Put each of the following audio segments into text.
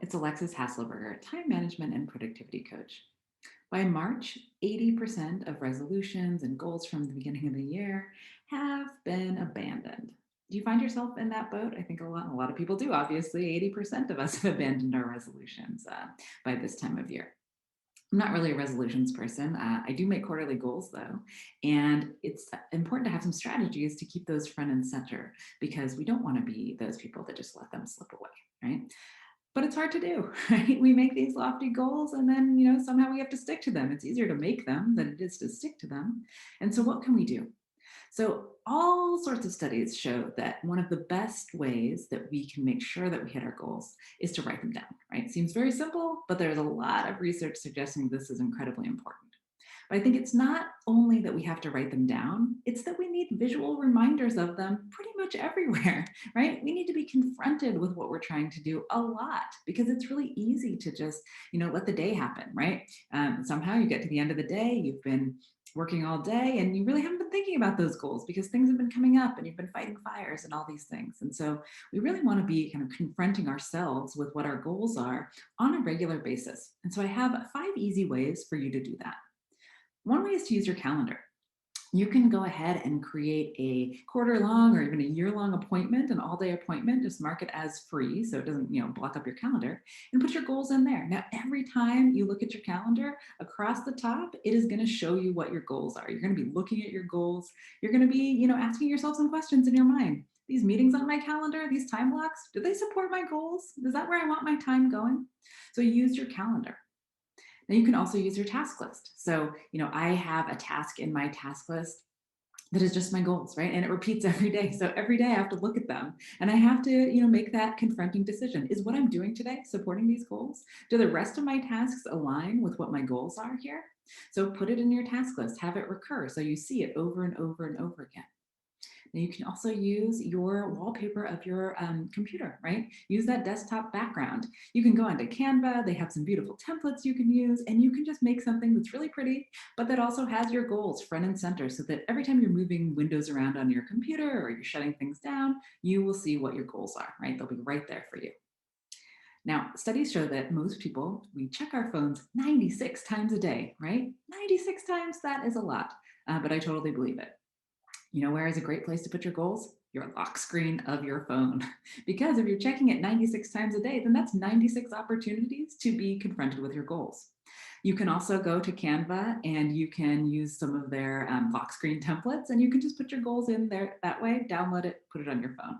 It's Alexis Hasselberger, time management and productivity coach. By March, 80% of resolutions and goals from the beginning of the year have been abandoned. Do you find yourself in that boat? I think a lot of people do. Obviously, 80% of us have abandoned our resolutions by this time of year. I'm not really a resolutions person. I do make quarterly goals though, and it's important to have some strategies to keep those front and center because we don't want to be those people that just let them slip away, right? But it's hard to do, right? We make these lofty goals and then, somehow we have to stick to them. It's easier to make them than it is to stick to them. And so, what can we do? So, all sorts of studies show that one of the best ways that we can make sure that we hit our goals is to write them down, right? It seems very simple, but there's a lot of research suggesting this is incredibly important. But I think it's not only that we have to write them down, it's that we need visual reminders of them pretty much everywhere, right? We need to be confronted with what we're trying to do a lot because it's really easy to just, let the day happen, right? Somehow you get to the end of the day, you've been working all day and you really haven't been thinking about those goals because things have been coming up and you've been fighting fires and all these things. And so we really want to be kind of confronting ourselves with what our goals are on a regular basis. And so I have 5 easy ways for you to do that. One way is to use your calendar. You can go ahead and create a quarter long or even a year long appointment, an all day appointment. Just mark it as free so it doesn't, block up your calendar and put your goals in there. Now, every time you look at your calendar across the top, it is going to show you what your goals are. You're going to be looking at your goals. You're going to be, asking yourself some questions in your mind. These meetings on my calendar, these time blocks, do they support my goals? Is that where I want my time going? So use your calendar. Now you can also use your task list. So, I have a task in my task list that is just my goals, right? And it repeats every day. So every day I have to look at them and I have to, make that confronting decision. Is what I'm doing today supporting these goals? Do the rest of my tasks align with what my goals are here? So put it in your task list, have it recur so you see it over and over and over again. Now you can also use your wallpaper of your computer, right? Use that desktop background. You can go onto Canva. They have some beautiful templates you can use, and you can just make something that's really pretty, but that also has your goals front and center so that every time you're moving windows around on your computer or you're shutting things down, you will see what your goals are, right? They'll be right there for you. Now, studies show that most people, we check our phones 96 times a day, right? 96 times, that is a lot, but I totally believe it. Where is a great place to put your goals? Your lock screen of your phone. Because if you're checking it 96 times a day, then that's 96 opportunities to be confronted with your goals. You can also go to Canva and you can use some of their lock screen templates and you can just put your goals in there that way, download it, put it on your phone.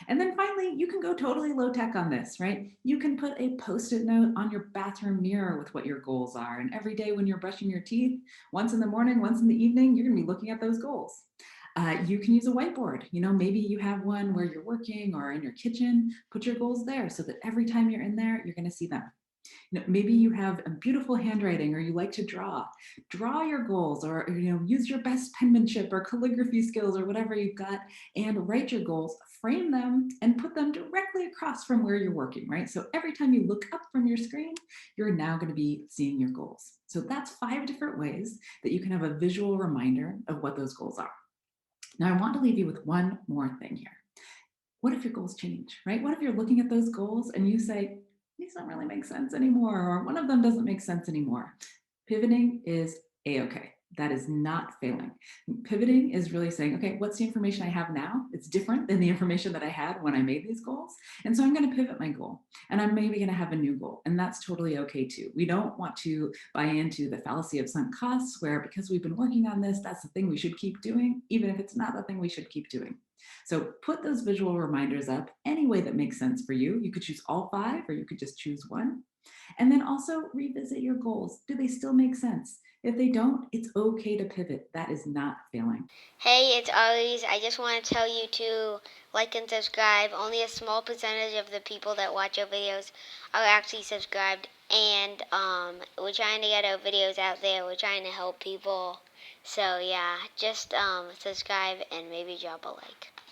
And then finally, you can go totally low tech on this, right? You can put a post it note on your bathroom mirror with what your goals are. And every day when you're brushing your teeth, once in the morning, once in the evening, you're going to be looking at those goals. You can use a whiteboard. Maybe you have one where you're working or in your kitchen. Put your goals there so that every time you're in there, you're going to see them. Maybe you have a beautiful handwriting or you like to draw your goals or use your best penmanship or calligraphy skills or whatever you've got and write your goals, frame them and put them directly across from where you're working, right? So every time you look up from your screen, you're now going to be seeing your goals. So that's 5 different ways that you can have a visual reminder of what those goals are. Now I want to leave you with one more thing here. What if your goals change, right? What if you're looking at those goals and you say, these don't really make sense anymore, or one of them doesn't make sense anymore? Pivoting is a-okay. That is not failing. Pivoting is really saying, okay, what's the information I have now? It's different than the information that I had when I made these goals. And so I'm going to pivot my goal and I'm maybe going to have a new goal. And that's totally okay too. We don't want to buy into the fallacy of sunk costs where because we've been working on this, that's the thing we should keep doing, even if it's not the thing we should keep doing. So put those visual reminders up any way that makes sense for you. You could choose all 5 or you could just choose one. And then also revisit your goals. Do they still make sense? If they don't, it's okay to pivot. That is not failing. Hey, it's Arlies. I just want to tell you to like and subscribe. Only a small percentage of the people that watch our videos are actually subscribed. And we're trying to get our videos out there. We're trying to help people. So yeah, just subscribe and maybe drop a like.